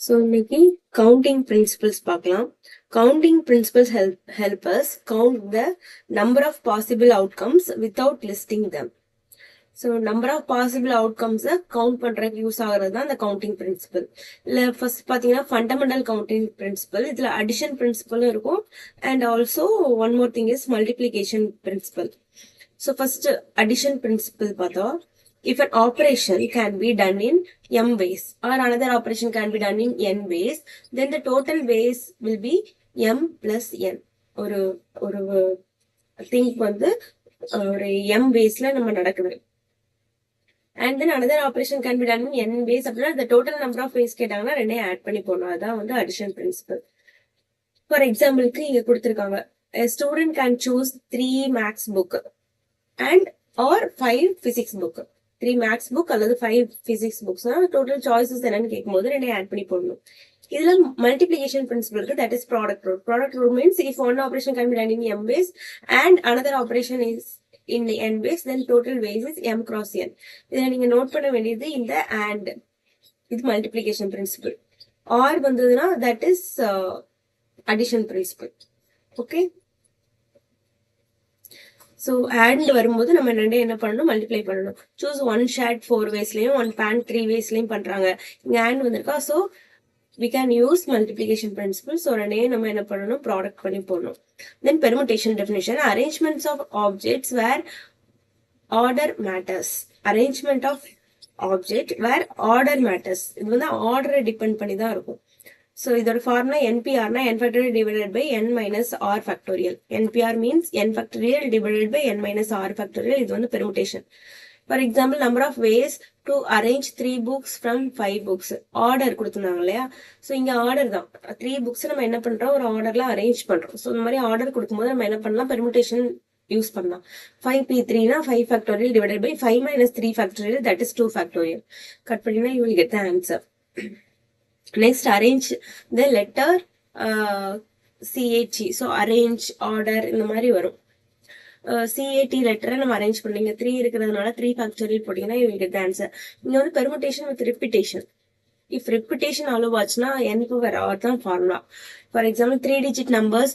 So இன்னைக்கு counting principles பார்க்கலாம். Counting principles help us count the number of possible outcomes without listing them. So number of possible outcomes count பண்றதுக்கு use ஆகிறது தான் இந்த counting principle. இல்ல first பாத்தீங்கன்னா fundamental counting principle. இதுல addition principle இருக்கும் and also one more thing is multiplication principle. So first addition principle பார்த்தோம். If an operation can be done in m ways or another operation can be done in n ways, then the total ways will be m plus n. ஒரு think வந்து ஒரு m waysல நம்ம நடக்குது. And then another operation can be done in n ways. அப்படின்னா the total number of ways கேட்டாங்கன்னா ரெண்டையும் add பண்ணி போடணும். அதான் வந்து addition principle. For example, இங்க கொடுத்திருக்காங்க. A student can choose 3 maths book and or 5 physics book. 3 maths book அல்லது 5 physics books. Total choices என்னன்னு கேட்கும்போது ரெண்டையும் ஆட் பண்ணி போடணும். இதுல multiplication principle இருக்கு, that is product rule. Product rule means if one operation can be done in m ways and another operation is in the n ways, then total ways is m cross n. இதுல நீங்க note பண்ண வேண்டியது இந்த and. இது multiplication principle. or வந்ததுன்னா that is addition principle. Okay. So and வரும்போது நம்ம ரெண்டையும் என்ன பண்ணணும், மல்டிப்ளை பண்ணணும். சூஸ் 1 ஷர்ட் 4 waysலயும் 1 பேண்ட் 3 waysலயும் பண்றாங்க. இங்க and வந்திருக்கா, so we can use multiplication principle. So ரெண்டையும் நம்ம என்ன பண்ணணும், ப்ராடக்ட் பண்ணி போடணும். Then permutation definition. Arrangements of objects where order matters. Arrangement of object where order matters. இது வந்து ஆர்டரை டிபெண்ட் பண்ணி தான் இருக்கும். So இதோட ஃபார்முலா NPR னா n factorial divided by n minus r factorial. NPR means n factorial divided by n minus r factorial. இது வந்து permutation. For example, number of ways to arrange 3 books from 5 books. Order கொடுத்துருந்தாங்க இல்லையா? So இங்க order தான். 3 books நம்ம என்ன பண்றோம், ஒரு ஆர்டர்ல அரேஞ்ச் பண்றோம். ஸோ இந்த மாதிரி ஆர்டர் கொடுக்கும்போது நம்ம என்ன பண்ணலாம், permutation யூஸ் பண்ணலாம். 5p3 னா 5 factorial divided by 5 minus 3 factorial, that is 2 factorial. Cut பண்ணினா you will get the answer. Next, arrange the letter CAT. So arrange, order இந்த மாதிரி வரும். CAT லெட்டரை நம்ம அரேஞ்ச் பண்ணீங்க, 3 இருக்கிறதுனால 3 factorial போட்டீங்கன்னா you will get the answer. இங்க வந்து permutation with repetition. If repetition allow ஆச்சுன்னா n power r தான் formula. For example, 3 digit numbers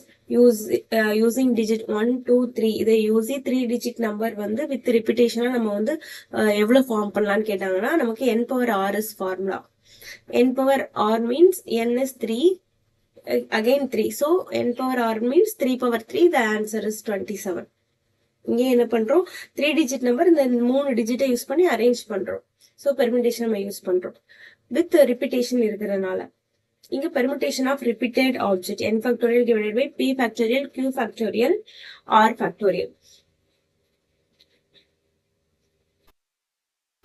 using digit 1 2 3. இதை யூசி 3 digit number வந்து with repetition நம்ம வந்து எவ்வளவு ஃபார்ம் பண்ணலாம்னு கேட்டாங்கன்னா நமக்கு n power r is formula. n power r means n is 3, again 3. So n power r means 3 power 3. The answer is 27. இங்க என்ன பண்றோம், 3 digit number இந்த 3 டிஜிட்டை யூஸ் பண்ணி அரேஞ்ச் பண்றோம். So permutation நம்ம யூஸ் பண்றோம் with repetition இருக்கிறதுனால. இங்க permutation of repeated object n factorial divided by p factorial q factorial r factorial.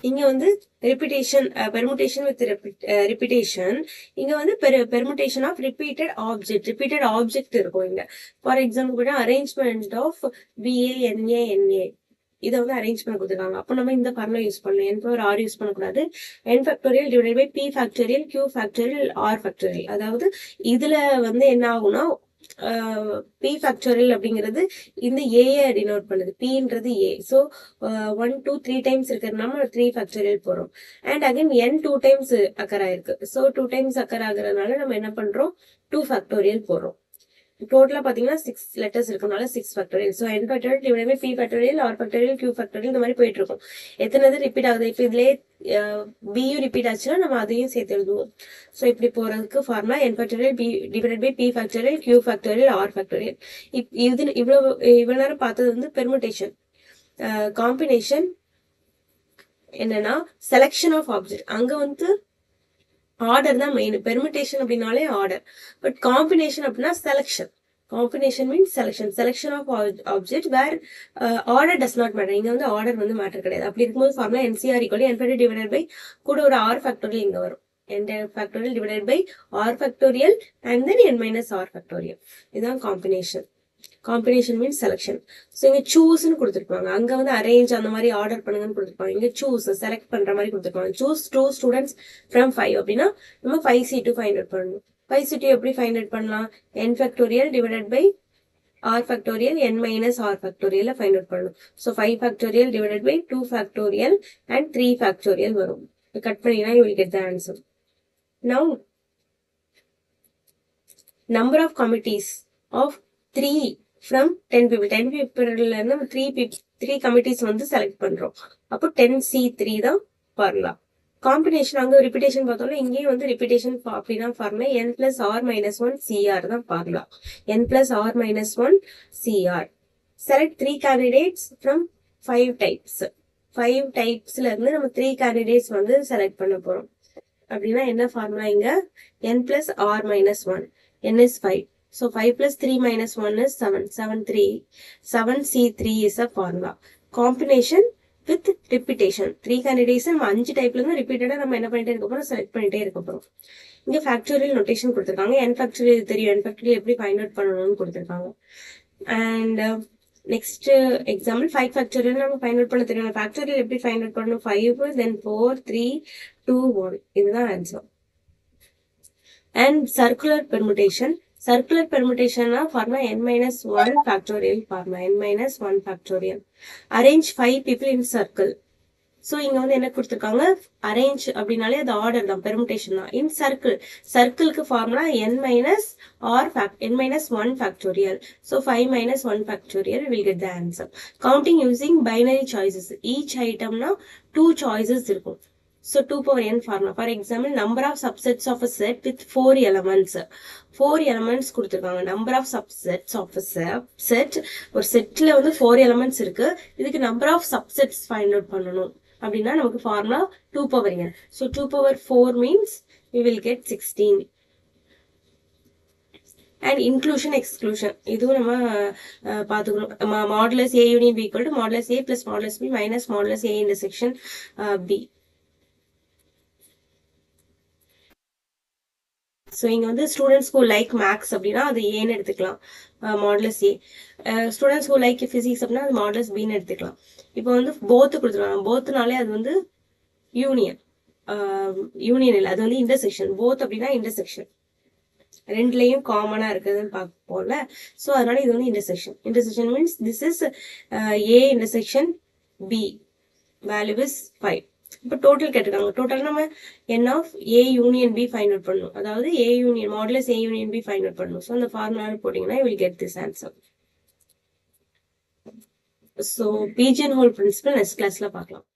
இங்க வந்து repetition, permutation with repetition. இங்க வந்து permutation of repeated object இருக்கும் இங்க. For example கூட arrangement of VA, இதை வந்து அரேஞ்ச் பண்ண கொடுத்துருக்காங்க. அப்போ நம்ம இந்த ஃபார்முலா யூஸ் பண்ணலாம். n power r யூஸ் பண்ணக்கூடாது. n factorial divided by p factorial q factorial r factorial. அதாவது இதுல வந்து என்ன ஆகும்னா p factorial அப்படிங்கிறது இந்த a டினோட் பண்ணுது. pன்றது a. ஸோ 1 2 3 டைம்ஸ் இருக்கிறதுனால 3 factorial போறோம். And again n 2 times occur ஆயிருக்கு. ஸோ 2 டைம்ஸ் அக்கர் ஆகுறதுனால நம்ம என்ன பண்றோம், 2 factorial போறோம். டோட்டலா பாத்தீங்கன்னா 6 லெட்டர்ஸ் இருக்கனால 6 factorial. So n factorial divided by p factorial r factorial q factorial இந்த மாதிரி போயிட்டு இருக்கும். எத்தனை ரிப்பீட் ஆகுது, இப்போ இதுலயே பியும் ரிப்பீட் ஆச்சுன்னா நம்ம அதையும் சேர்த்து எழுதுவோம். ஸோ இப்படி போறதுக்கு formula n factorial divided by p factorial q factorial r factorial. இது இவ்வளவு நேரம் பார்த்தது வந்து பெர்முடேஷன். காம்பினேஷன் என்னன்னா செலக்ஷன் ஆஃப் ஆப்ஜெக்ட். அங்க வந்து ஆர்டர் தான் மெயின். பெர்முடேஷன் அப்படின்னாலே ஆர்டர், பட் காம்பினேஷன் அப்படின்னா selection. Combination means selection of object where order does not matter. இங்க வந்து ஆர்டர் வந்து மேட்டர் கிடையாது. அப்படி இருக்கும்போது formula NCR = n factorial divided by கூட ஒரு r factorial இங்க வரும். n factorial divided by r factorial and then n minus r factorial. இதுதான் combination. Combination means selection. So இங்க சூஸ்ன்னு கொடுத்துருப்பாங்க. அங்க வந்து அரேஞ்ச் அந்த மாதிரி ஆர்டர் பண்ணுங்கன்னு கொடுத்துருப்பாங்க. இங்க சூஸ் செலக்ட் பண்ற மாதிரி கொடுத்துருப்பாங்க. சூஸ் 2 students from 5 அப்படின்னா நம்ம 5C2 ஃபைண்ட் அவுட் பண்ணணும். 5C2 எப்படி ஃபைண்ட் அவுட் பண்ணலாம், n factorial divided by r factorial n minus r factorial find out பண்ணணும். So 5 factorial divided by 2 factorial and 3 factorial வரும். கட் பண்ணினா you will get the answer. Now number of committees of 3 from 10 people. 10 peopleல இருந்து 3 committees வந்து select பண்றோம். அப்போ 10C3 தான் formula. Combination அங்க ரிப்பீட்டேஷன் பார்த்தோம்னா இங்கேயும் வந்து ரிப்பீட்டேஷன் அப்படின்னா ஃபார்முலா n+r-1 CR தான் formula. n+r-1 CR. Select 3 candidates from 5 types. 5 typesல இருந்து நம்ம 3 candidates வந்து செலக்ட் பண்ண போறோம். அப்படின்னா என்ன ஃபார்முலா இங்க n+r-1. n is 5. So 5 plus 3 minus 1 is 7. 7C3 is a formula. Combination with repetition. 3 candidates நம்ம 5 டைப்ல இருந்து ரிப்பீட்டடா நம்ம என்ன பண்ணிட்டே இருக்க போறோம், செலக்ட் பண்ணிட்டே இருக்க போறோம். இங்க ஃபேக்டோரியல் நோட்டேஷன் கொடுத்திருக்காங்க. n ஃபேக்டோரியல் தெரியும், n ஃபேக்டோரியல் எப்படி ஃபைண்ட் அவுட் பண்ணணும்னு கொடுத்திருக்காங்க. அண்ட் நெக்ஸ்ட் எக்ஸாம்பிள் 5 ஃபேக்டோரியல் நம்ம ஃபைண்ட் அவுட் பண்ண தெரியும். ஃபேக்டோரியல் எப்படி ஃபைண்ட் அவுட் பண்ணணும், 5 then 4 3 2 1 இதுதான் answer. And circular permutation. Circular permutation formula n-1 factorial formula. n-1 factorial. Arrange 5 people in circle. So இங்க வந்து என்ன கொடுத்திருக்காங்க, அரேஞ்ச் அப்படின்னாலே அது ஆர்டர் தான், பெர்முடேஷன் தான். இன் சர்க்கிள், சர்க்கிளுக்கு formula n-1 factorial. So 5 - 1 factorial will get the answer. Counting using binary choices. Each itemனா 2 choices இருக்கும். So 2 power n formula. For example, number of subsets of a set with 4 elements. 4 elements கொடுத்திருக்காங்க. Number of subsets of a set. ஒரு செட்ல வந்து 4 elements இருக்கு. இதுக்கு number of subsets find out பண்ணணும். அப்படின்னா நமக்கு formula 2 power n. So 2 power 4 means we will get 16. And inclusion exclusion. இதுவும் நம்ம பார்த்துக்கணும். Modulus A union B equal to modulus A plus modulus B minus modulus A intersection B. So இங்கே வந்து students who like maths அப்படின்னா அது ஏன்னு எடுத்துக்கலாம், modulus A. Students who like physics அப்படின்னா அது மாடலஸ் பின்னு எடுத்துக்கலாம். இப்போ வந்து போத்து கொடுத்துருக்காங்க. போத்துனாலே அது வந்து யூனியன், யூனியன் இல்லை, அது வந்து இன்டர்செக்ஷன். போத் அப்படின்னா இன்டர்செக்ஷன், ரெண்டுலேயும் காமனாக இருக்குதுன்னு பார்ப்போம்ல. ஸோ அதனால இது வந்து intersection. Intersection means this is A intersection B, value is 5. இப்போ டோட்டல் கேட்டிருக்காங்க. டோட்டல் நம்ம n of A union B find out பண்ணணும். அதாவது A union modulus A union B find out பண்ணணும். ஸோ அந்த ஃபார்முலா போட்டிங்கன்னா you will get this answer. So Pigeonhole principle next கிளாஸ்ல பார்க்கலாம்.